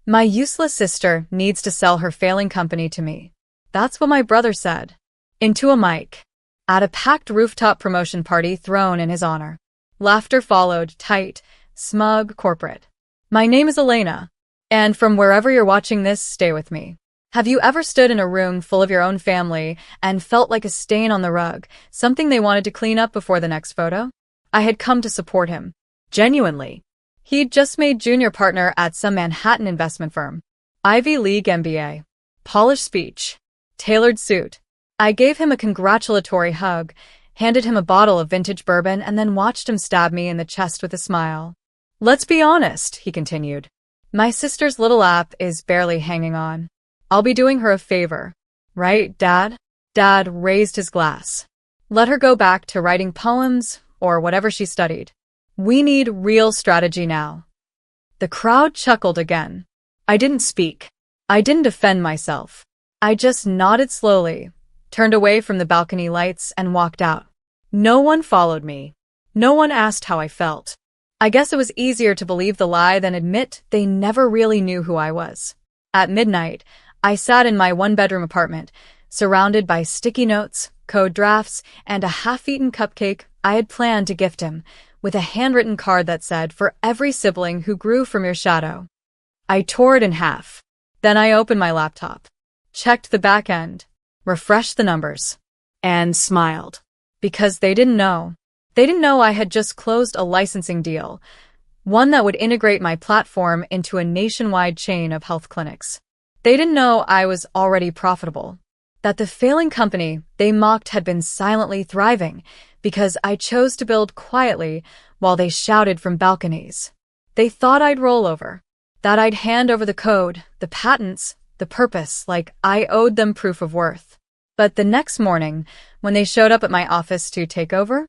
My useless sister needs to sell her failing company to me. That's what my brother said. Into a mic. At a packed rooftop promotion party thrown in his honor. Laughter followed, tight, smug, corporate. My name is Elena. And from wherever you're watching this, stay with me. Have you ever stood in a room full of your own family and felt like a stain on the rug, something they wanted to clean up before the next photo? I had come to support him. Genuinely. He'd just made junior partner at some Manhattan investment firm. Ivy League MBA. Polished speech. Tailored suit. I gave him a congratulatory hug, handed him a bottle of vintage bourbon, and then watched him stab me in the chest with a smile. Let's be honest, he continued. My sister's little app is barely hanging on. I'll be doing her a favor. Right, Dad? Dad raised his glass. Let her go back to writing poems or whatever she studied. We need real strategy now. The crowd chuckled again. I didn't speak. I didn't defend myself. I just nodded slowly, turned away from the balcony lights, and walked out. No one followed me. No one asked how I felt. I guess it was easier to believe the lie than admit they never really knew who I was. At midnight, I sat in my one-bedroom apartment, surrounded by sticky notes, code drafts, and a half-eaten cupcake I had planned to gift him, with a handwritten card that said, "For every sibling who grew from your shadow." I tore it in half. Then I opened my laptop, checked the back end, refreshed the numbers, and smiled. Because they didn't know. They didn't know I had just closed a licensing deal, one that would integrate my platform into a nationwide chain of health clinics. They didn't know I was already profitable, that the failing company they mocked had been silently thriving because I chose to build quietly while they shouted from balconies. They thought I'd roll over, that I'd hand over the code, the patents, the purpose, like I owed them proof of worth. But the next morning, when they showed up at my office to take over,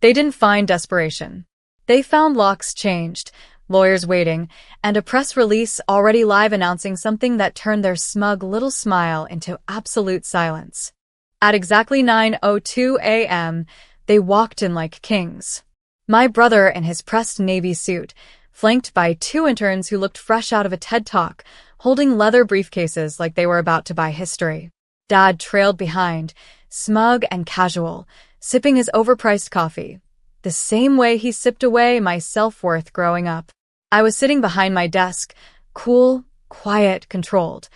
they didn't find desperation. They found locks changed, lawyers waiting, and a press release already live announcing something that turned their smug little smile into absolute silence. At exactly 9:02 a.m., they walked in like kings. My brother in his pressed navy suit, flanked by two interns who looked fresh out of a TED Talk, holding leather briefcases like they were about to buy history. Dad trailed behind, smug and casual, sipping his overpriced coffee, the same way he sipped away my self-worth growing up. I was sitting behind my desk, cool, quiet, controlled,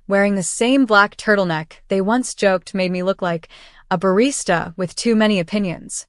wearing the same black turtleneck they once joked made me look like a barista with too many opinions.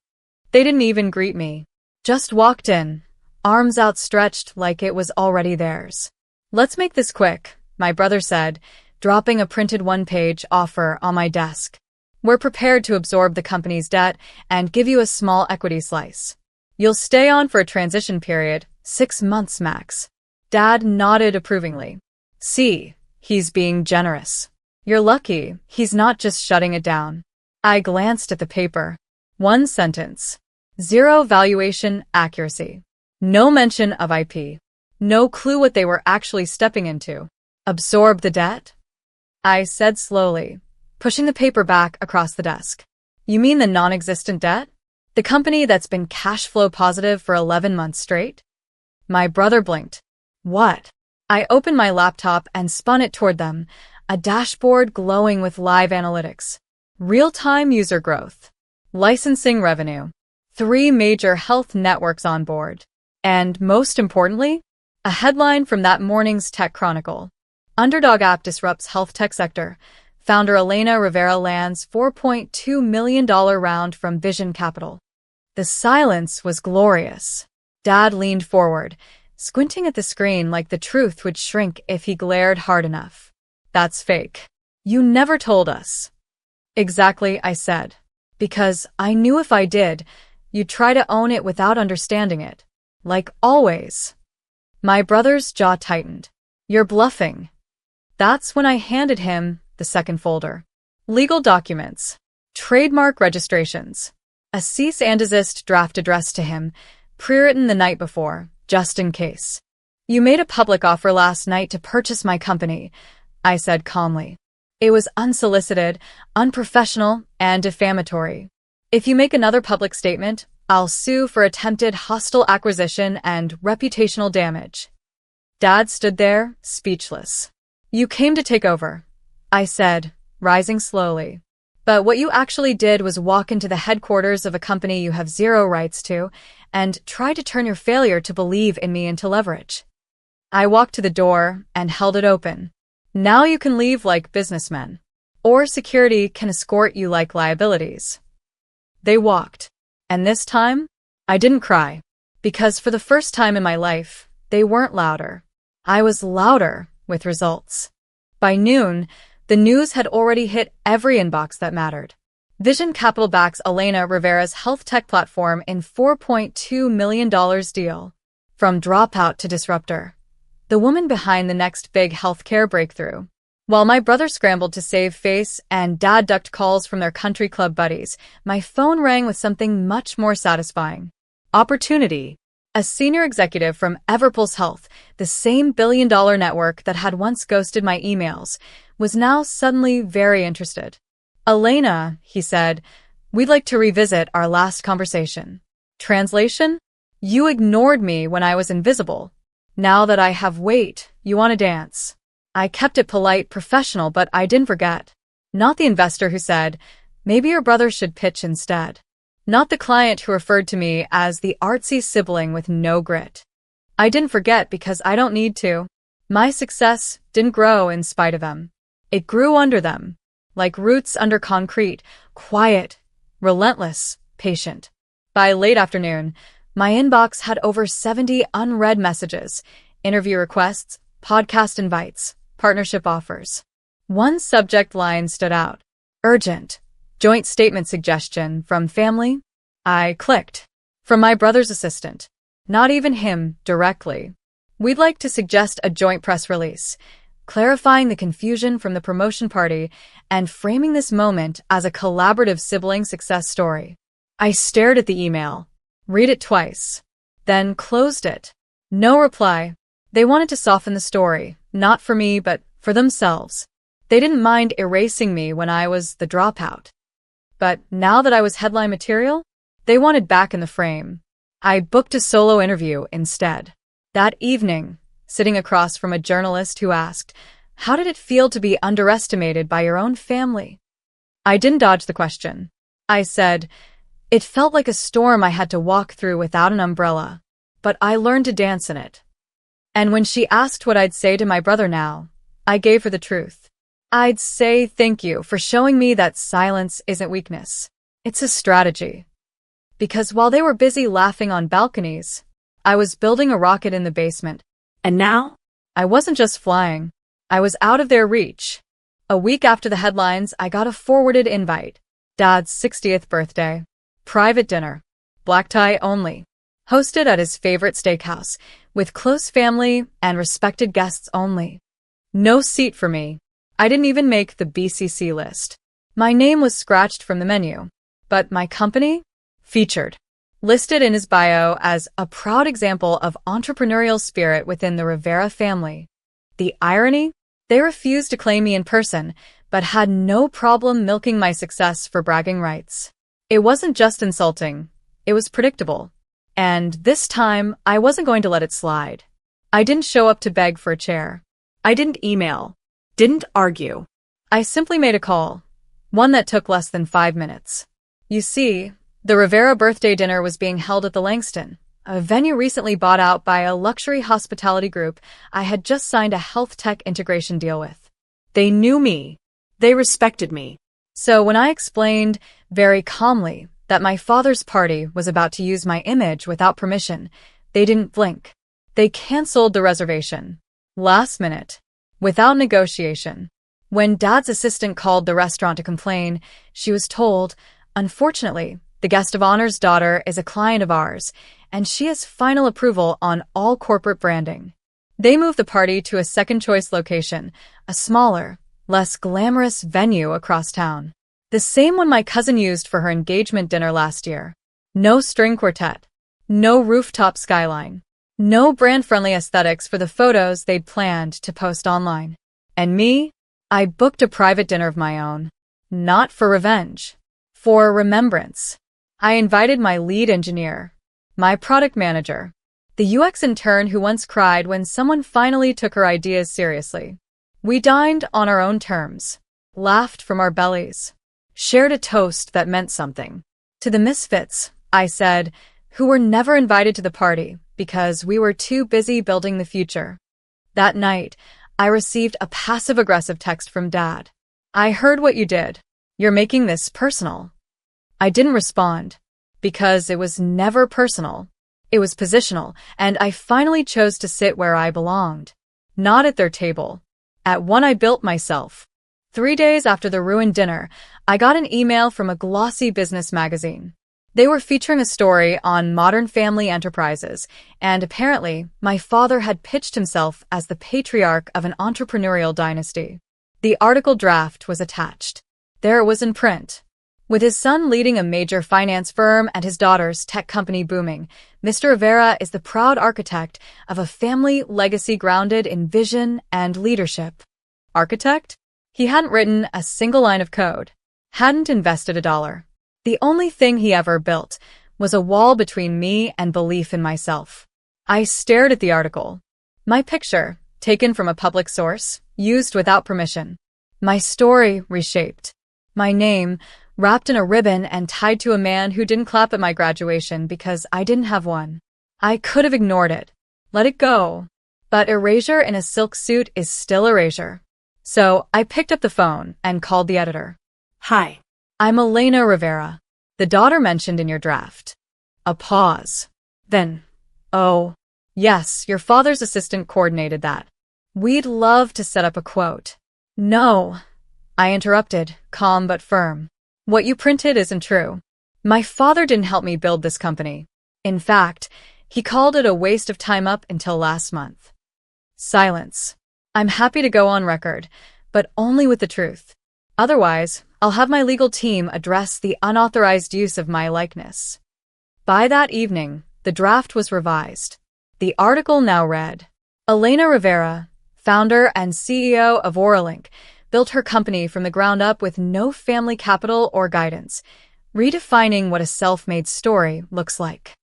They didn't even greet me, just walked in, arms outstretched like it was already theirs. Let's make this quick, my brother said, dropping a printed one-page offer on my desk. We're prepared to absorb the company's debt and give you a small equity slice. You'll stay on for a transition period, 6 months max. Dad nodded approvingly. See, he's being generous. You're lucky he's not just shutting it down. I glanced at the paper. One sentence. 0 valuation accuracy. No mention of IP. No clue what they were actually stepping into. Absorb the debt? I said slowly, pushing the paper back across the desk. You mean the non-existent debt? The company that's been cash flow positive for 11 months straight? My brother blinked. What? I opened my laptop and spun it toward them, a dashboard glowing with live analytics. Real-time user growth. Licensing revenue. 3 major health networks on board. And, most importantly, a headline from that morning's Tech Chronicle. Underdog app disrupts health tech sector. Founder Elena Rivera lands $4.2 million round from Vision Capital. The silence was glorious. Dad leaned forward, squinting at the screen like the truth would shrink if he glared hard enough. That's fake. You never told us. Exactly, I said. Because I knew if I did, you'd try to own it without understanding it. Like always. My brother's jaw tightened. You're bluffing. That's when I handed him the second folder. Legal documents. Trademark registrations. A cease and desist draft addressed to him, pre-written the night before, just in case. You made a public offer last night to purchase my company, I said calmly. It was unsolicited, unprofessional, and defamatory. If you make another public statement, I'll sue for attempted hostile acquisition and reputational damage. Dad stood there, speechless. You came to take over, I said, rising slowly. But what you actually did was walk into the headquarters of a company you have zero rights to and try to turn your failure to believe in me into leverage. I walked to the door and held it open. Now you can leave like businessmen, or security can escort you like liabilities. They walked, and this time, I didn't cry, because for the first time in my life, they weren't louder. I was louder with results. By noon, the news had already hit every inbox that mattered. Vision Capital backs Elena Rivera's health tech platform in $4.2 million deal. From Dropout to Disruptor, the woman behind the next big healthcare breakthrough. While my brother scrambled to save face and Dad ducked calls from their country club buddies, my phone rang with something much more satisfying. Opportunity. A senior executive from Everpulse Health, the same billion-dollar network that had once ghosted my emails, was now suddenly very interested. Elena, he said, we'd like to revisit our last conversation. Translation? You ignored me when I was invisible. Now that I have weight, you want to dance. I kept it polite, professional, but I didn't forget. Not the investor who said, maybe your brother should pitch instead. Not the client who referred to me as the artsy sibling with no grit. I didn't forget because I don't need to. My success didn't grow in spite of them. It grew under them, like roots under concrete, quiet, relentless, patient. By late afternoon, my inbox had over 70 unread messages, interview requests, podcast invites, partnership offers. One subject line stood out. Urgent. Joint statement suggestion from family? I clicked. From my brother's assistant. Not even him, directly. We'd like to suggest a joint press release, clarifying the confusion from the promotion party and framing this moment as a collaborative sibling success story. I stared at the email, read it twice, then closed it. No reply. They wanted to soften the story, not for me, but for themselves. They didn't mind erasing me when I was the dropout. But now that I was headline material, they wanted back in the frame. I booked a solo interview instead. That evening, sitting across from a journalist who asked, how did it feel to be underestimated by your own family? I didn't dodge the question. I said, it felt like a storm I had to walk through without an umbrella, but I learned to dance in it. And when she asked what I'd say to my brother now, I gave her the truth. I'd say thank you for showing me that silence isn't weakness. It's a strategy. Because while they were busy laughing on balconies, I was building a rocket in the basement. And now? I wasn't just flying. I was out of their reach. A week after the headlines, I got a forwarded invite. Dad's 60th birthday. Private dinner. Black tie only. Hosted at his favorite steakhouse, with close family and respected guests only. No seat for me. I didn't even make the BCC list. My name was scratched from the menu, but my company? Featured. Listed in his bio as a proud example of entrepreneurial spirit within the Rivera family. The irony? They refused to claim me in person, but had no problem milking my success for bragging rights. It wasn't just insulting, it was predictable. And this time, I wasn't going to let it slide. I didn't show up to beg for a chair. I didn't email. Didn't argue. I simply made a call, one that took less than 5 minutes. You see, the Rivera birthday dinner was being held at the Langston, a venue recently bought out by a luxury hospitality group I had just signed a health tech integration deal with. They knew me. They respected me. So when I explained, very calmly, that my father's party was about to use my image without permission, they didn't blink. They canceled the reservation. Last minute. Without negotiation. When Dad's assistant called the restaurant to complain, she was told, unfortunately, the guest of honor's daughter is a client of ours, and she has final approval on all corporate branding. They moved the party to a second-choice location, a smaller, less glamorous venue across town. The same one my cousin used for her engagement dinner last year. No string quartet. No rooftop skyline. No brand-friendly aesthetics for the photos they'd planned to post online. And me? I booked a private dinner of my own. Not for revenge. For remembrance. I invited my lead engineer, my product manager, the UX intern who once cried when someone finally took her ideas seriously. We dined on our own terms, laughed from our bellies, shared a toast that meant something. To the misfits, I said, who were never invited to the party because we were too busy building the future. That night, I received a passive-aggressive text from Dad. "I heard what you did. You're making this personal." I didn't respond, because it was never personal. It was positional, and I finally chose to sit where I belonged. Not at their table. At one I built myself. 3 days after the ruined dinner, I got an email from a glossy business magazine. They were featuring a story on modern family enterprises, and apparently, my father had pitched himself as the patriarch of an entrepreneurial dynasty. The article draft was attached. There it was in print. With his son leading a major finance firm and his daughter's tech company booming, Mr. Rivera is the proud architect of a family legacy grounded in vision and leadership. Architect? He hadn't written a single line of code, hadn't invested $1. The only thing he ever built was a wall between me and belief in myself. I stared at the article. My picture, taken from a public source, used without permission. My story reshaped. My name, wrapped in a ribbon and tied to a man who didn't clap at my graduation because I didn't have one. I could have ignored it, let it go. But erasure in a silk suit is still erasure. So I picked up the phone and called the editor. "Hi. I'm Elena Rivera, the daughter mentioned in your draft." A pause. Then, "Oh, yes, your father's assistant coordinated that. We'd love to set up a quote." "No," I interrupted, calm but firm. "What you printed isn't true. My father didn't help me build this company. In fact, he called it a waste of time up until last month." Silence. "I'm happy to go on record, but only with the truth. Otherwise, I'll have my legal team address the unauthorized use of my likeness." By that evening, the draft was revised. The article now read, "Elena Rivera, founder and CEO of Oralink, built her company from the ground up with no family capital or guidance, redefining what a self-made story looks like."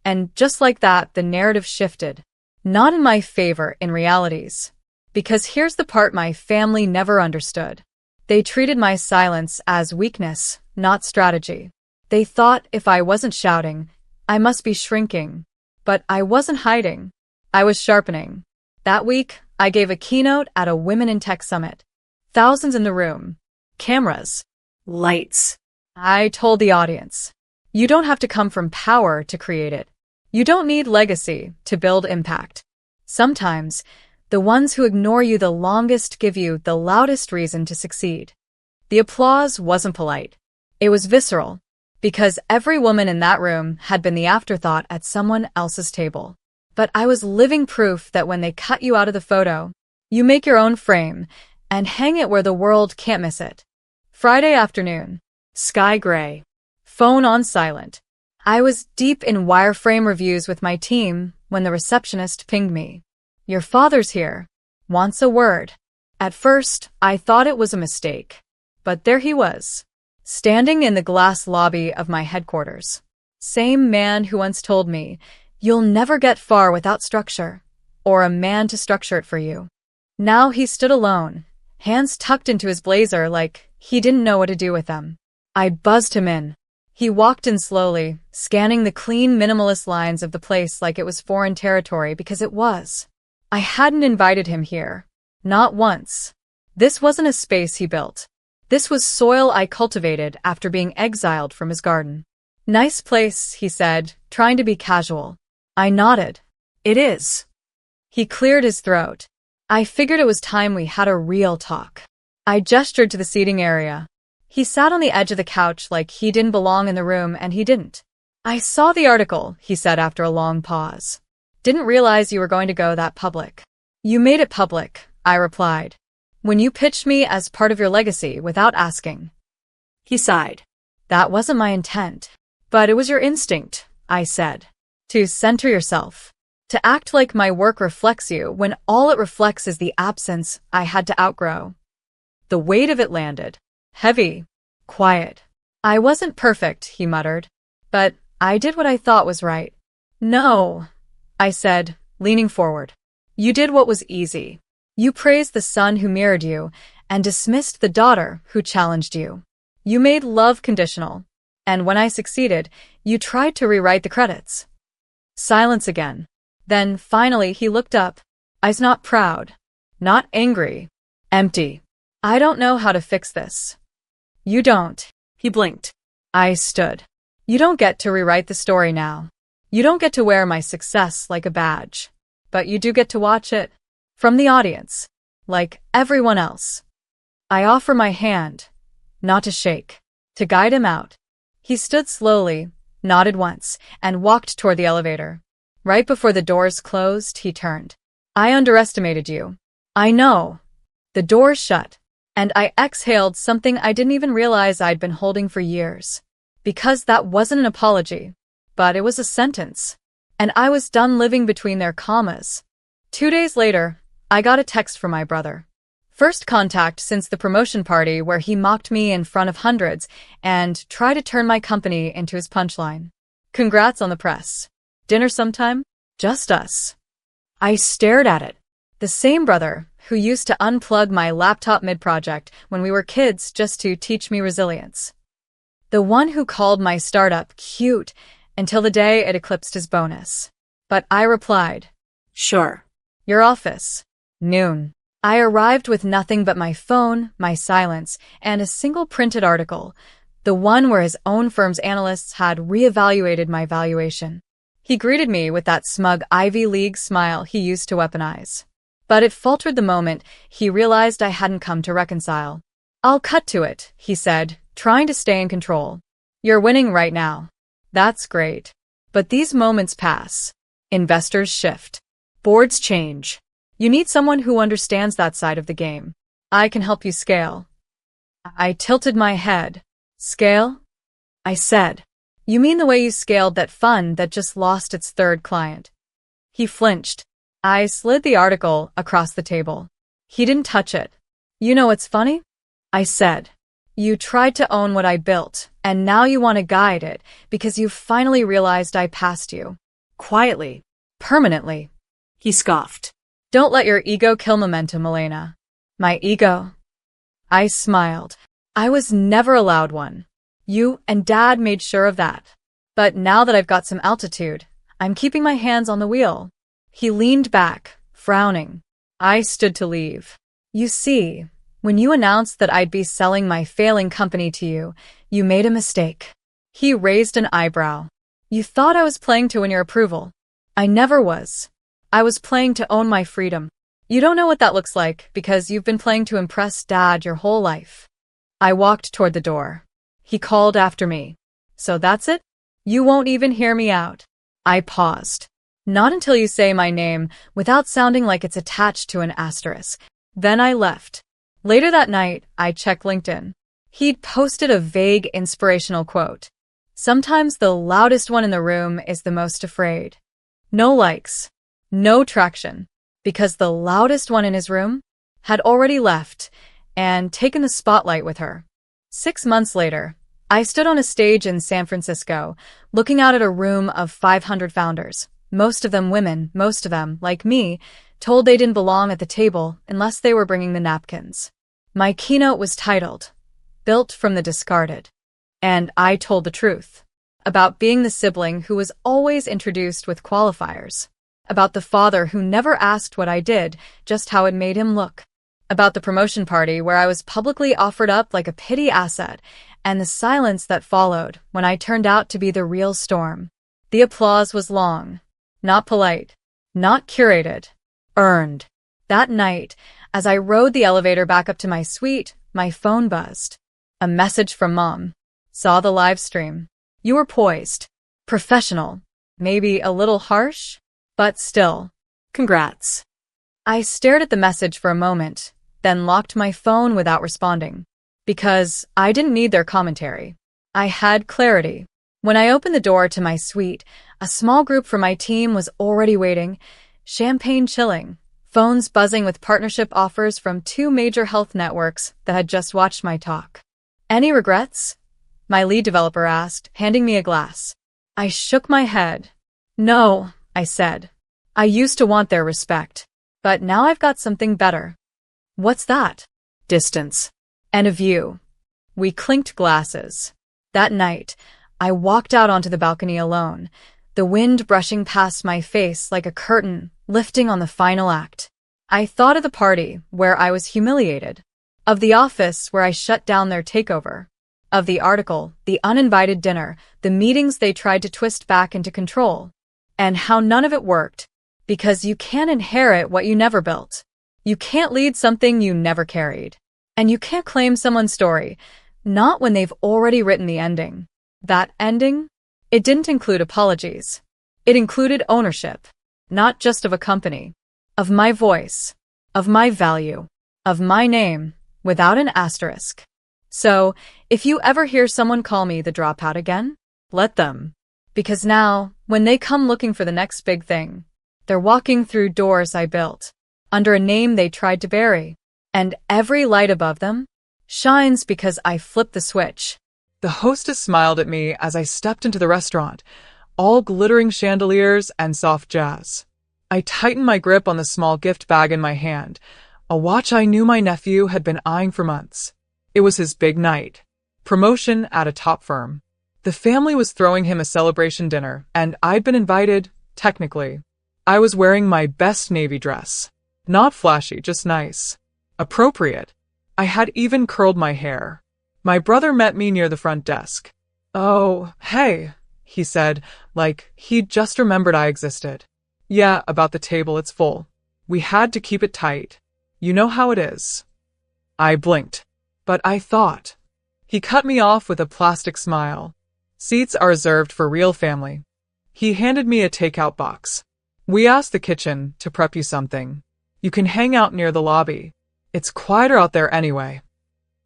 And just like that, the narrative shifted. Not in my favor in realities. Because here's the part my family never understood. They treated my silence as weakness, not strategy. They thought if I wasn't shouting, I must be shrinking. But I wasn't hiding. I was sharpening. That week, I gave a keynote at a Women in Tech Summit. Thousands in the room. Cameras. Lights. I told the audience, you don't have to come from power to create it. You don't need legacy to build impact. Sometimes, the ones who ignore you the longest give you the loudest reason to succeed. The applause wasn't polite. It was visceral, because every woman in that room had been the afterthought at someone else's table. But I was living proof that when they cut you out of the photo, you make your own frame and hang it where the world can't miss it. Friday afternoon. Sky gray. Phone on silent. I was deep in wireframe reviews with my team when the receptionist pinged me. "Your father's here. Wants a word." At first, I thought it was a mistake. But there he was, standing in the glass lobby of my headquarters. Same man who once told me, "You'll never get far without structure, or a man to structure it for you." Now he stood alone, hands tucked into his blazer like he didn't know what to do with them. I buzzed him in. He walked in slowly, scanning the clean, minimalist lines of the place like it was foreign territory because it was. I hadn't invited him here. Not once. This wasn't a space he built. This was soil I cultivated after being exiled from his garden. "Nice place," he said, trying to be casual. I nodded. "It is." He cleared his throat. I figured it was time we had a real talk. I gestured to the seating area. He sat on the edge of the couch like he didn't belong in the room, and he didn't. "I saw the article," he said after a long pause. "Didn't realize you were going to go that public." "You made it public," I replied, "when you pitched me as part of your legacy without asking." He sighed. "That wasn't my intent. But it was your instinct," I said. "To center yourself. To act like my work reflects you when all it reflects is the absence I had to outgrow." The weight of it landed. Heavy. Quiet. "I wasn't perfect," he muttered. "But I did what I thought was right." "No," I said, leaning forward. You did what was easy. You praised the son who mirrored you and dismissed the daughter who challenged you. You made love conditional. And when I succeeded, you tried to rewrite the credits. Silence again. Then, finally, he looked up. Eyes not proud. Not angry. Empty. I don't know how to fix this. You don't. He blinked. I stood. You don't get to rewrite the story now. You don't get to wear my success like a badge. But you do get to watch it. From the audience. Like everyone else. I offer my hand. Not to shake. To guide him out. He stood slowly, nodded once, and walked toward the elevator. Right before the doors closed, he turned. I underestimated you. I know. The doors shut, and I exhaled something I didn't even realize I'd been holding for years. Because that wasn't an apology, but it was a sentence. And I was done living between their commas. 2 days later, I got a text from my brother. First contact since the promotion party where he mocked me in front of hundreds and tried to turn my company into his punchline. Congrats on the press. Dinner sometime? Just us. I stared at it. The same brother who used to unplug my laptop mid-project when we were kids just to teach me resilience. The one who called my startup cute until the day it eclipsed his bonus. But I replied, sure. Your office. Noon. I arrived with nothing but my phone, my silence, and a single printed article, the one where his own firm's analysts had reevaluated my valuation. He greeted me with that smug Ivy League smile he used to weaponize. But it faltered the moment he realized I hadn't come to reconcile. I'll cut to it, he said, trying to stay in control. You're winning right now. That's great. But these moments pass. Investors shift. Boards change. You need someone who understands that side of the game. I can help you scale. I tilted my head. Scale? I said. You mean the way you scaled that fund that just lost its third client? He flinched. I slid the article across the table. He didn't touch it. You know what's funny? I said. You tried to own what I built, and now you want to guide it because you finally realized I passed you. Quietly. Permanently. He scoffed. Don't let your ego kill momentum, Elena. My ego? I smiled. I was never allowed one. You and Dad made sure of that. But now that I've got some altitude, I'm keeping my hands on the wheel. He leaned back, frowning. I stood to leave. You see, when you announced that I'd be selling my failing company to you, you made a mistake. He raised an eyebrow. You thought I was playing to win your approval. I never was. I was playing to own my freedom. You don't know what that looks like because you've been playing to impress Dad your whole life. I walked toward the door. He called after me. So that's it? You won't even hear me out. I paused. Not until you say my name without sounding like it's attached to an asterisk. Then I left. Later that night, I checked LinkedIn. He'd posted a vague inspirational quote. Sometimes the loudest one in the room is the most afraid. No likes. No traction, because the loudest one in his room had already left and taken the spotlight with her. 6 months later, I stood on a stage in San Francisco, looking out at a room of 500 founders, most of them women, most of them, like me, told they didn't belong at the table unless they were bringing the napkins. My keynote was titled, Built from the Discarded. And I told the truth. About being the sibling who was always introduced with qualifiers. About the father who never asked what I did, just how it made him look. About the promotion party where I was publicly offered up like a pity asset, and the silence that followed when I turned out to be the real storm. The applause was long. Not polite. Not curated. Earned. That night, as I rode the elevator back up to my suite, my phone buzzed. A message from Mom. Saw the live stream. You were poised. Professional. Maybe a little harsh? But still, congrats. I stared at the message for a moment, then locked my phone without responding. Because I didn't need their commentary. I had clarity. When I opened the door to my suite, a small group from my team was already waiting, champagne chilling, phones buzzing with partnership offers from 2 major health networks that had just watched my talk. Any regrets? My lead developer asked, handing me a glass. I shook my head. No, I said. I used to want their respect, but now I've got something better. What's that? Distance. And a view. We clinked glasses. That night, I walked out onto the balcony alone, the wind brushing past my face like a curtain lifting on the final act. I thought of the party where I was humiliated, of the office where I shut down their takeover, of the article, the uninvited dinner, the meetings they tried to twist back into control, and how none of it worked, because you can't inherit what you never built. You can't lead something you never carried. And you can't claim someone's story, not when they've already written the ending. That ending? It didn't include apologies. It included ownership, not just of a company, of my voice, of my value, of my name, without an asterisk. So, if you ever hear someone call me the dropout again, let them. Because now, when they come looking for the next big thing, they're walking through doors I built, under a name they tried to bury, and every light above them shines because I flipped the switch. The hostess smiled at me as I stepped into the restaurant, all glittering chandeliers and soft jazz. I tightened my grip on the small gift bag in my hand, a watch I knew my nephew had been eyeing for months. It was his big night. Promotion at a top firm. The family was throwing him a celebration dinner, and I'd been invited, technically. I was wearing my best navy dress. Not flashy, just nice. Appropriate. I had even curled my hair. My brother met me near the front desk. "Oh, hey," he said, like he'd just remembered I existed. "Yeah, about the table, it's full. We had to keep it tight. You know how it is." I blinked. But I thought. He cut me off with a plastic smile. "Seats are reserved for real family." He handed me a takeout box. "We asked the kitchen to prep you something. You can hang out near the lobby. It's quieter out there anyway."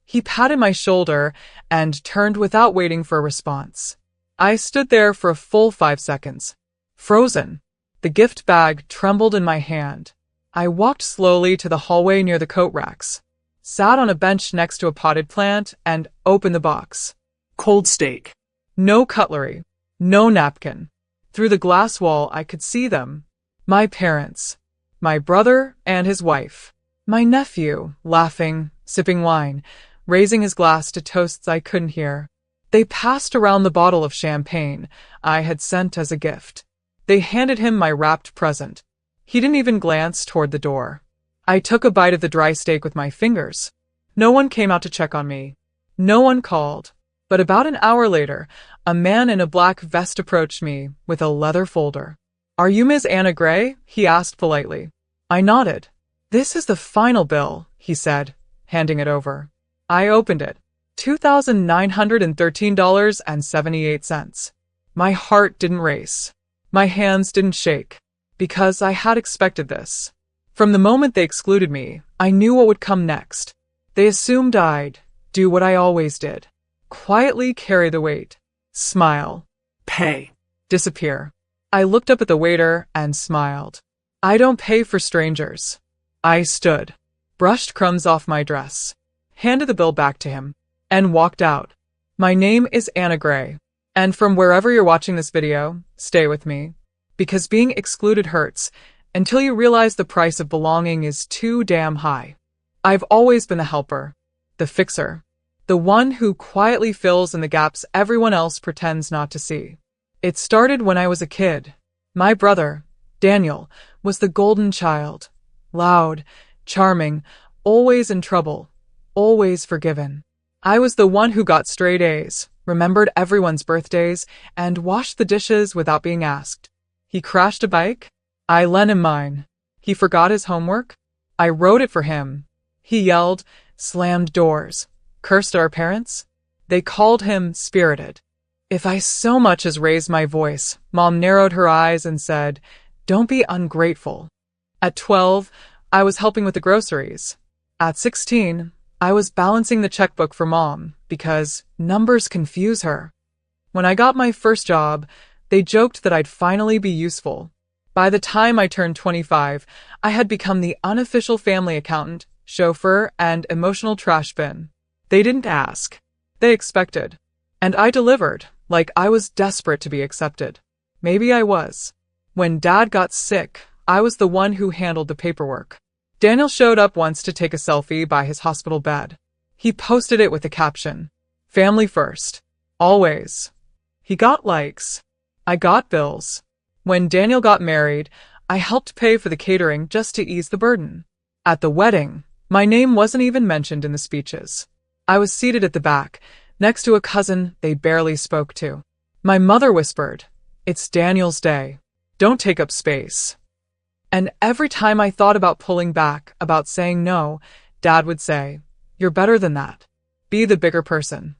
He patted my shoulder and turned without waiting for a response. I stood there for a full 5 seconds. Frozen. The gift bag trembled in my hand. I walked slowly to the hallway near the coat racks, sat on a bench next to a potted plant, and opened the box. Cold steak. No cutlery. No napkin. Through the glass wall I could see them. My parents. My brother and his wife. My nephew, laughing, sipping wine, raising his glass to toasts I couldn't hear. They passed around the bottle of champagne I had sent as a gift. They handed him my wrapped present. He didn't even glance toward the door. I took a bite of the dry steak with my fingers. No one came out to check on me. No one called. But about an hour later, a man in a black vest approached me with a leather folder. "Are you Ms. Anna Gray?" he asked politely. I nodded. "This is the final bill," he said, handing it over. I opened it. $2,913.78. My heart didn't race. My hands didn't shake. Because I had expected this. From the moment they excluded me, I knew what would come next. They assumed I'd do what I always did. Quietly carry the weight. Smile. Pay. Disappear. I looked up at the waiter and smiled. I don't pay for strangers. I stood, brushed crumbs off my dress, handed the bill back to him, and walked out. My name is Anna Gray, and from wherever you're watching this video, stay with me. Because being excluded hurts until you realize the price of belonging is too damn high. I've always been the helper, the fixer, the one who quietly fills in the gaps everyone else pretends not to see. It started when I was a kid. My brother, Daniel, was the golden child. Loud, charming, always in trouble, always forgiven. I was the one who got straight A's, remembered everyone's birthdays, and washed the dishes without being asked. He crashed a bike. I lent him mine. He forgot his homework. I wrote it for him. He yelled, slammed doors, cursed our parents. They called him spirited. If I so much as raised my voice, Mom narrowed her eyes and said, "Don't be ungrateful." At 12, I was helping with the groceries. At 16, I was balancing the checkbook for Mom because numbers confuse her. When I got my first job, they joked that I'd finally be useful. By the time I turned 25, I had become the unofficial family accountant, chauffeur, and emotional trash bin. They didn't ask. They expected. And I delivered, like I was desperate to be accepted. Maybe I was. When Dad got sick, I was the one who handled the paperwork. Daniel showed up once to take a selfie by his hospital bed. He posted it with the caption, "Family first. Always." He got likes. I got bills. When Daniel got married, I helped pay for the catering just to ease the burden. At the wedding, my name wasn't even mentioned in the speeches. I was seated at the back, next to a cousin they barely spoke to. My mother whispered, "It's Daniel's day. Don't take up space." And every time I thought about pulling back, about saying no, Dad would say, "You're better than that. Be the bigger person."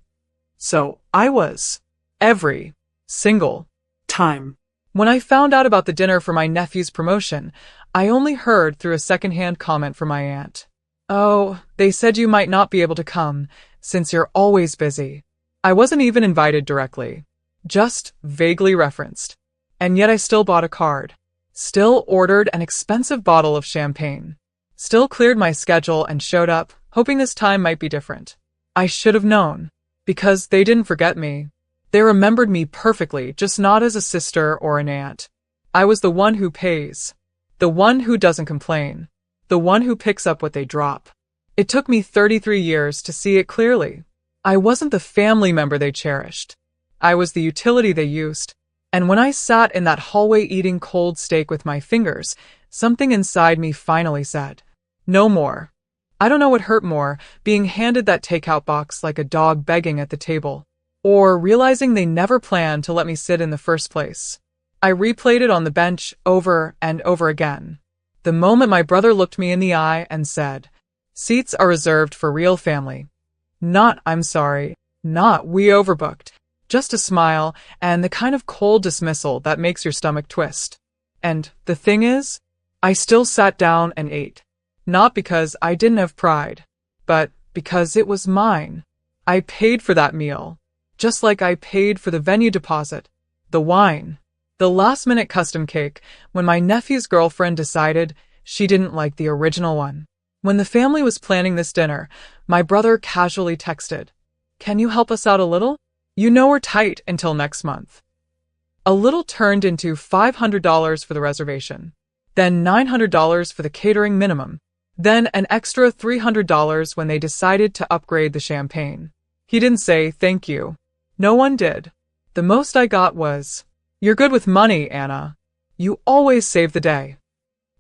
So I was. Every single time. When I found out about the dinner for my nephew's promotion, I only heard through a secondhand comment from my aunt. "Oh, they said you might not be able to come, since you're always busy." I wasn't even invited directly, just vaguely referenced. And yet I still bought a card, still ordered an expensive bottle of champagne, still cleared my schedule and showed up, hoping this time might be different. I should have known, because they didn't forget me. They remembered me perfectly, just not as a sister or an aunt. I was the one who pays, the one who doesn't complain, the one who picks up what they drop. It took me 33 years to see it clearly. I wasn't the family member they cherished. I was the utility they used. And when I sat in that hallway eating cold steak with my fingers, something inside me finally said, "No more." I don't know what hurt more, being handed that takeout box like a dog begging at the table, or realizing they never planned to let me sit in the first place. I replayed it on the bench over and over again. The moment my brother looked me in the eye and said, "Seats are reserved for real family." Not, "I'm sorry," not, "we overbooked." Just a smile and the kind of cold dismissal that makes your stomach twist. And the thing is, I still sat down and ate. Not because I didn't have pride, but because it was mine. I paid for that meal, just like I paid for the venue deposit, the wine, the last-minute custom cake when my nephew's girlfriend decided she didn't like the original one. When the family was planning this dinner, my brother casually texted, "Can you help us out a little? You know we're tight until next month." A little turned into $500 for the reservation, then $900 for the catering minimum, then an extra $300 when they decided to upgrade the champagne. He didn't say thank you. No one did. The most I got was, "You're good with money, Anna. You always save the day."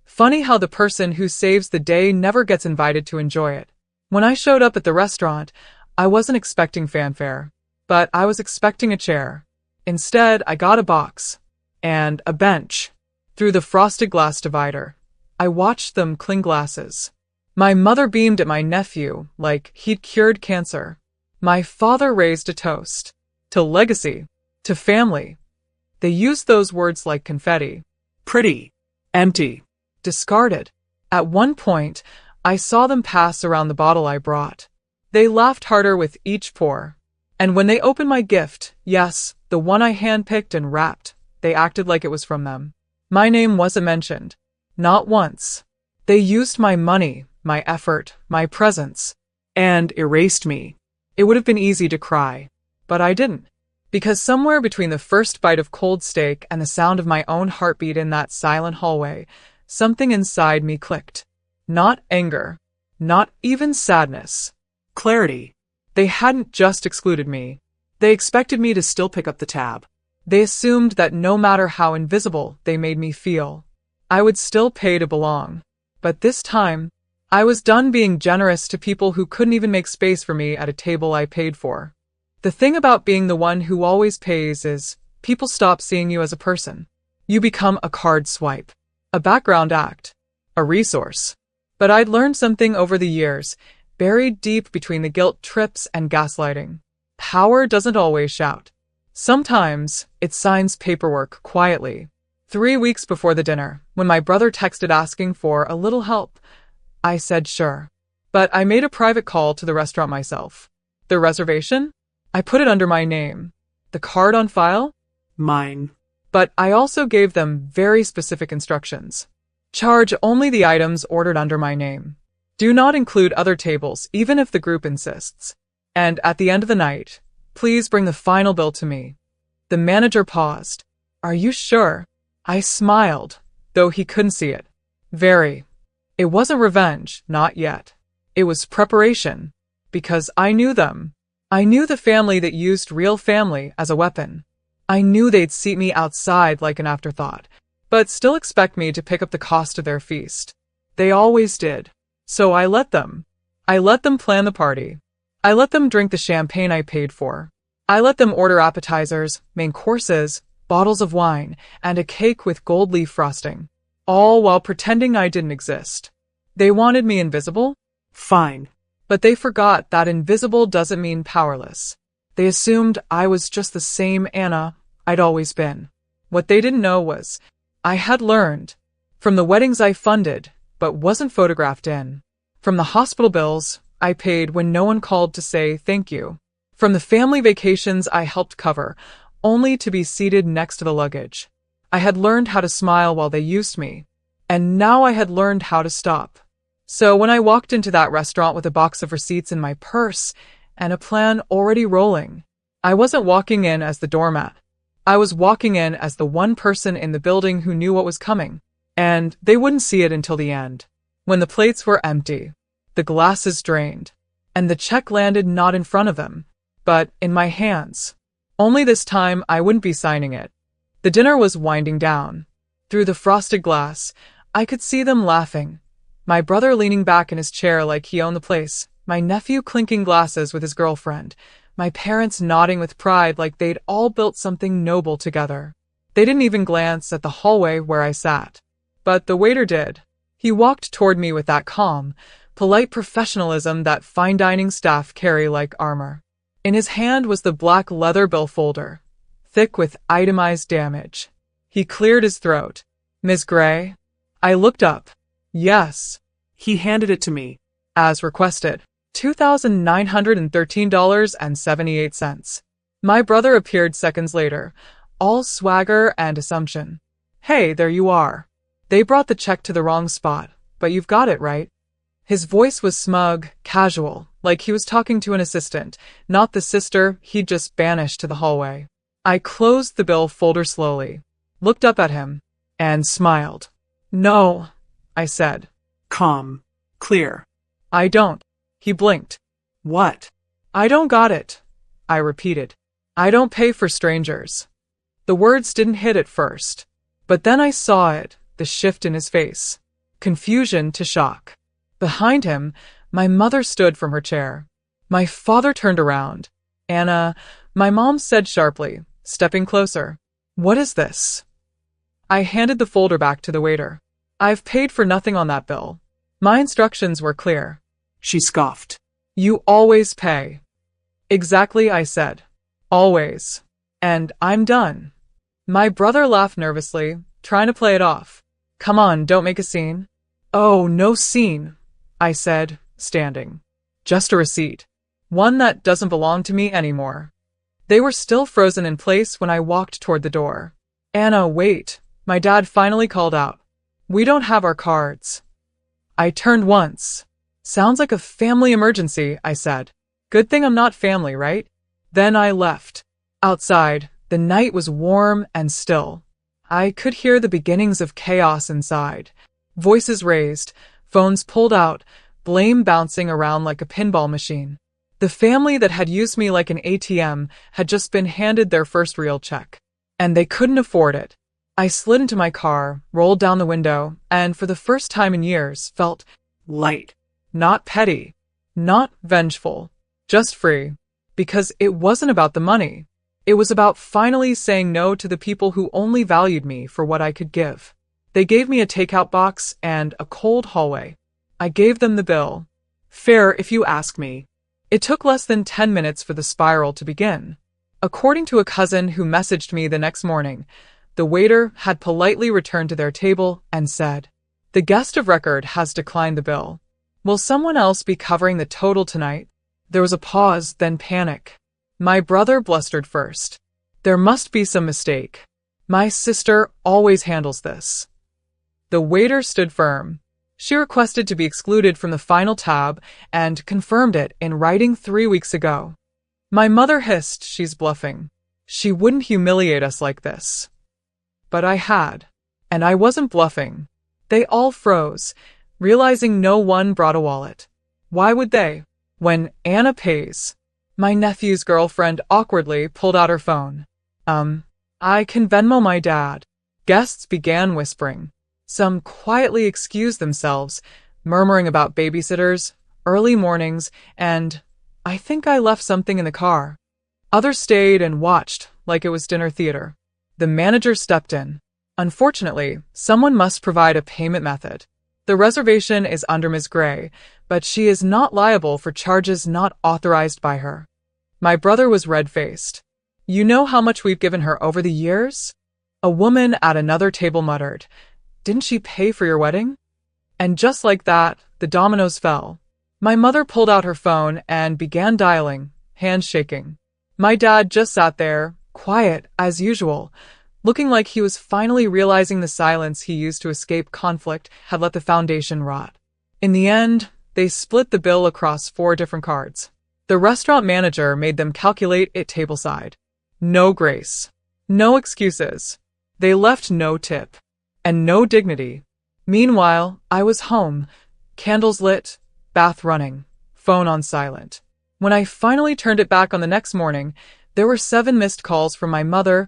Funny how the person who saves the day never gets invited to enjoy it. When I showed up at the restaurant, I wasn't expecting fanfare, but I was expecting a chair. Instead, I got a box and a bench. Through the frosted glass divider, I watched them cling glasses. My mother beamed at my nephew like he'd cured cancer. My father raised a toast to legacy, to family. They used those words like confetti. Pretty, empty, discarded. At one point, I saw them pass around the bottle I brought. They laughed harder with each pour. And when they opened my gift, yes, the one I handpicked and wrapped, they acted like it was from them. My name wasn't mentioned. Not once. They used my money, my effort, my presence, and erased me. It would have been easy to cry, but I didn't. Because somewhere between the first bite of cold steak and the sound of my own heartbeat in that silent hallway, something inside me clicked. Not anger. Not even sadness. Clarity. They hadn't just excluded me. They expected me to still pick up the tab. They assumed that no matter how invisible they made me feel, I would still pay to belong. But this time, I was done being generous to people who couldn't even make space for me at a table I paid for. The thing about being the one who always pays is, people stop seeing you as a person. You become a card swipe, a background act, a resource. But I'd learned something over the years, buried deep between the guilt trips and gaslighting. Power doesn't always shout. Sometimes it signs paperwork quietly. 3 weeks before the dinner, when my brother texted asking for a little help, I said sure. But I made a private call to the restaurant myself. The reservation? I put it under my name. The card on file? Mine. But I also gave them very specific instructions. Charge only the items ordered under my name. Do not include other tables, even if the group insists. And at the end of the night, please bring the final bill to me. The manager paused. Are you sure? I smiled. though he couldn't see it. Very. It wasn't revenge, not yet. It was preparation. Because I knew them. I knew the family that used real family as a weapon. I knew they'd seat me outside like an afterthought, but still expect me to pick up the cost of their feast. They always did. So I let them. I let them plan the party. I let them drink the champagne I paid for. I let them order appetizers, main courses, bottles of wine, and a cake with gold leaf frosting, all while pretending I didn't exist. They wanted me invisible? Fine. But they forgot that invisible doesn't mean powerless. They assumed I was just the same Anna I'd always been. What they didn't know was, I had learned. From the weddings I funded, but wasn't photographed in. From the hospital bills I paid when no one called to say thank you. From the family vacations I helped cover, only to be seated next to the luggage. I had learned how to smile while they used me. And now I had learned how to stop. So when I walked into that restaurant with a box of receipts in my purse and a plan already rolling, I wasn't walking in as the doormat. I was walking in as the one person in the building who knew what was coming. And they wouldn't see it until the end. When the plates were empty, the glasses drained, and the check landed not in front of them, but in my hands. Only this time I wouldn't be signing it. The dinner was winding down. Through the frosted glass, I could see them laughing. My brother leaning back in his chair like he owned the place, my nephew clinking glasses with his girlfriend, my parents nodding with pride like they'd all built something noble together. They didn't even glance at the hallway where I sat. But the waiter did. He walked toward me with that calm, polite professionalism that fine dining staff carry like armor. In his hand was the black leather bill folder, thick with itemized damage. He cleared his throat. Ms. Gray? I looked up. Yes. He handed it to me. As requested. $2,913.78. My brother appeared seconds later, all swagger and assumption. Hey, there you are. They brought the check to the wrong spot, but you've got it, right? His voice was smug, casual, like he was talking to an assistant, not the sister he'd just banished to the hallway. I closed the bill folder slowly, looked up at him, and smiled. No, I said. Calm. Clear. I don't. He blinked. What? I don't got it. I repeated. I don't pay for strangers. The words didn't hit at first, but then I saw it, the shift in his face. Confusion to shock. Behind him, my mother stood from her chair. My father turned around. Anna, my mom said sharply, stepping closer. What is this? I handed the folder back to the waiter. I've paid for nothing on that bill. My instructions were clear. She scoffed. You always pay. Exactly, I said. Always. And I'm done. My brother laughed nervously, trying to play it off. Come on, don't make a scene. Oh, no scene, I said, standing. Just a receipt. One that doesn't belong to me anymore. They were still frozen in place when I walked toward the door. Anna, wait. My dad finally called out. We don't have our cards. I turned once. Sounds like a family emergency, I said. Good thing I'm not family, right? Then I left. Outside, the night was warm and still. I could hear the beginnings of chaos inside. Voices raised, phones pulled out, blame bouncing around like a pinball machine. The family that had used me like an ATM had just been handed their first real check. And they couldn't afford it. I slid into my car, rolled down the window, and for the first time in years felt light. Not petty. Not vengeful. Just free. Because it wasn't about the money. It was about finally saying no to the people who only valued me for what I could give. They gave me a takeout box and a cold hallway. I gave them the bill. Fair if you ask me. It took less than 10 minutes for the spiral to begin. According to a cousin who messaged me the next morning, the waiter had politely returned to their table and said, "The guest of record has declined the bill. Will someone else be covering the total tonight?" There was a pause, then panic. My brother blustered first. There must be some mistake. My sister always handles this. The waiter stood firm. She requested to be excluded from the final tab and confirmed it in writing 3 weeks ago. My mother hissed, she's bluffing. She wouldn't humiliate us like this. But I had. And I wasn't bluffing. They all froze, realizing no one brought a wallet. Why would they? When Anna pays. My nephew's girlfriend awkwardly pulled out her phone. I can Venmo my dad. Guests began whispering. Some quietly excused themselves, murmuring about babysitters, early mornings, and I think I left something in the car. Others stayed and watched like it was dinner theater. The manager stepped in. Unfortunately, someone must provide a payment method. The reservation is under Ms. Gray, but she is not liable for charges not authorized by her. My brother was red-faced. You know how much we've given her over the years? A woman at another table muttered, Didn't she pay for your wedding? And just like that, the dominoes fell. My mother pulled out her phone and began dialing, hands shaking. My dad just sat there, quiet as usual, looking like he was finally realizing the silence he used to escape conflict had let the foundation rot. In the end, they split the bill across 4 different cards. The restaurant manager made them calculate it tableside. No grace. No excuses. They left no tip. And no dignity. Meanwhile, I was home, candles lit, bath running, phone on silent. When I finally turned it back on the next morning, there were 7 missed calls from my mother,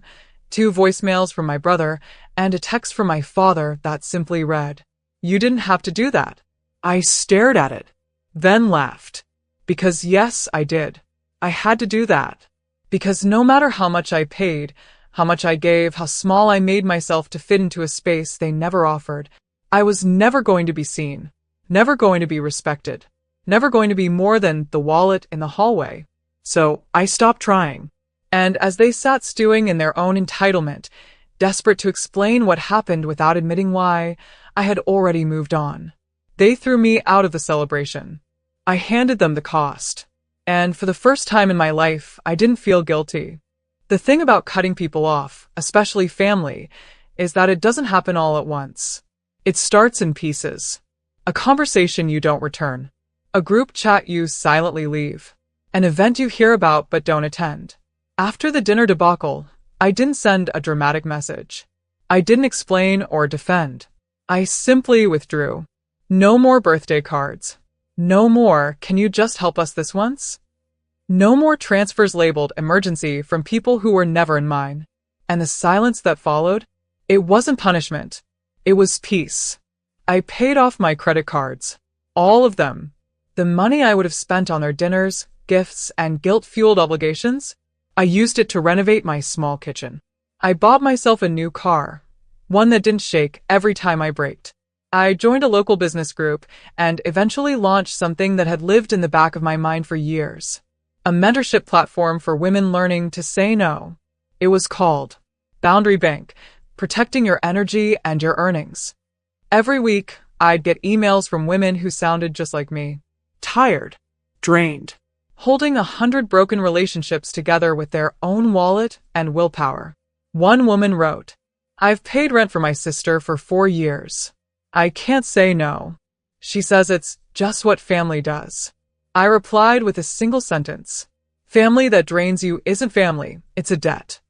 2 voicemails from my brother, and a text from my father that simply read, You didn't have to do that. I stared at it, then laughed. Because yes, I did. I had to do that. Because no matter how much I paid, how much I gave, how small I made myself to fit into a space they never offered, I was never going to be seen, never going to be respected, never going to be more than the wallet in the hallway. So I stopped trying. And as they sat stewing in their own entitlement, desperate to explain what happened without admitting why, I had already moved on. They threw me out of the celebration. I handed them the cost. And for the first time in my life, I didn't feel guilty. The thing about cutting people off, especially family, is that it doesn't happen all at once. It starts in pieces. A conversation you don't return. A group chat you silently leave. An event you hear about but don't attend. After the dinner debacle, I didn't send a dramatic message. I didn't explain or defend. I simply withdrew. No more birthday cards. No more, can you just help us this once? No more transfers labeled emergency from people who were never in mine. And the silence that followed? It wasn't punishment. It was peace. I paid off my credit cards. All of them. The money I would have spent on their dinners, gifts, and guilt-fueled obligations, I used it to renovate my small kitchen. I bought myself a new car, one that didn't shake every time I braked. I joined a local business group and eventually launched something that had lived in the back of my mind for years. A mentorship platform for women learning to say no. It was called Boundary Bank, protecting your energy and your earnings. Every week, I'd get emails from women who sounded just like me. Tired. Drained. Holding 100 broken relationships together with their own wallet and willpower. One woman wrote, I've paid rent for my sister for 4 years. I can't say no. She says it's just what family does. I replied with a single sentence. Family that drains you isn't family, it's a debt.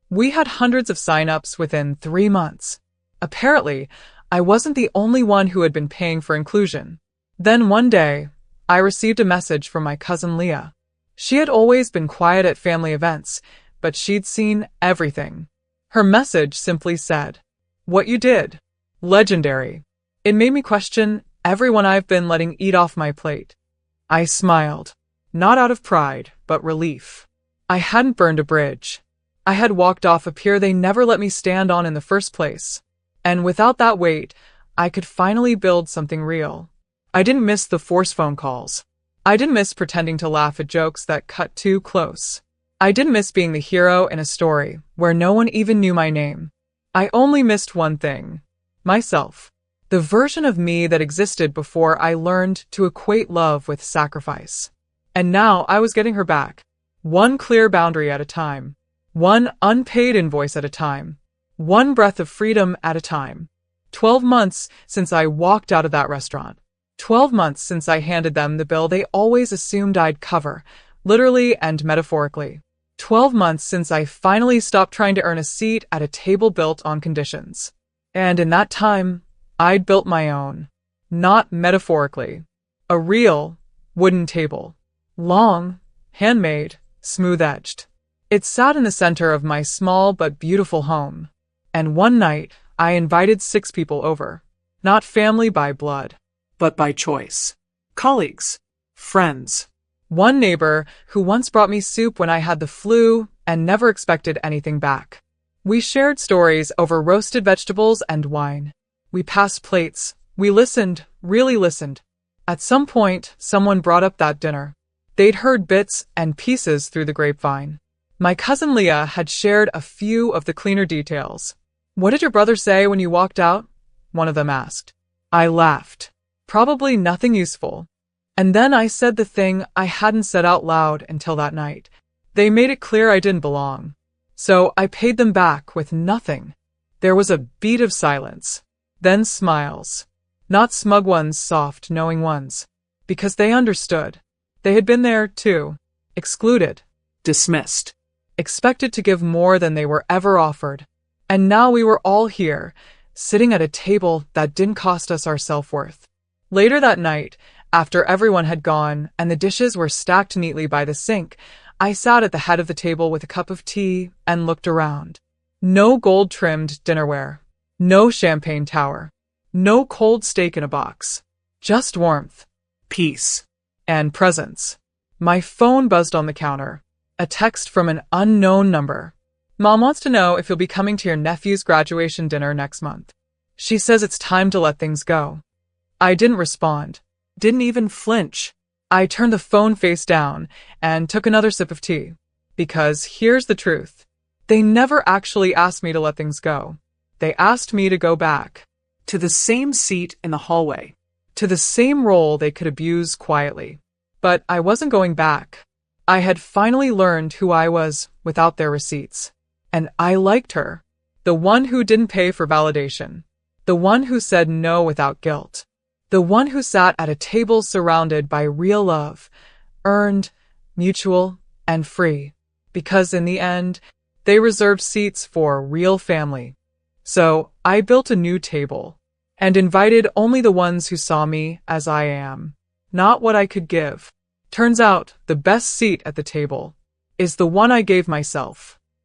We had hundreds of sign-ups within 3 months. Apparently, I wasn't the only one who had been paying for inclusion. Then one day, I received a message from my cousin Leah. She had always been quiet at family events, but she'd seen everything. Her message simply said, What you did. Legendary. It made me question everyone I've been letting eat off my plate. I smiled. Not out of pride, but relief. I hadn't burned a bridge. I had walked off a pier they never let me stand on in the first place. And without that weight, I could finally build something real. I didn't miss the forced phone calls. I didn't miss pretending to laugh at jokes that cut too close. I didn't miss being the hero in a story where no one even knew my name. I only missed one thing. Myself. The version of me that existed before I learned to equate love with sacrifice. And now I was getting her back. One clear boundary at a time. One unpaid invoice at a time. One breath of freedom at a time. 12 months since I walked out of that restaurant. 12 months since I handed them the bill they always assumed I'd cover, literally and metaphorically. 12 months since I finally stopped trying to earn a seat at a table built on conditions. And in that time, I'd built my own. Not metaphorically. A real, wooden table. Long, handmade, smooth-edged. It sat in the center of my small but beautiful home. And one night, I invited 6 people over. Not family by blood, but by choice. Colleagues. Friends. One neighbor who once brought me soup when I had the flu and never expected anything back. We shared stories over roasted vegetables and wine. We passed plates. We listened, really listened. At some point, someone brought up that dinner. They'd heard bits and pieces through the grapevine. My cousin Leah had shared a few of the cleaner details. "What did your brother say when you walked out?" one of them asked. I laughed. Probably nothing useful. And then I said the thing I hadn't said out loud until that night. They made it clear I didn't belong. So I paid them back with nothing. There was a beat of silence. Then smiles. Not smug ones, soft, knowing ones. Because they understood. They had been there, too. Excluded. Dismissed. Expected to give more than they were ever offered. And now we were all here, sitting at a table that didn't cost us our self-worth. Later that night, after everyone had gone and the dishes were stacked neatly by the sink, I sat at the head of the table with a cup of tea and looked around. No gold-trimmed dinnerware. No champagne tower. No cold steak in a box. Just warmth. Peace. And presence. My phone buzzed on the counter. A text from an unknown number. "Mom wants to know if you'll be coming to your nephew's graduation dinner next month. She says it's time to let things go." I didn't respond. Didn't even flinch. I turned the phone face down and took another sip of tea. Because here's the truth. They never actually asked me to let things go. They asked me to go back. To the same seat in the hallway. To the same role they could abuse quietly. But I wasn't going back. I had finally learned who I was without their receipts. And I liked her. The one who didn't pay for validation. The one who said no without guilt. The one who sat at a table surrounded by real love, earned, mutual, and free. Because in the end, they reserved seats for real family. So I built a new table and invited only the ones who saw me as I am, not what I could give. Turns out the best seat at the table is the one I gave myself.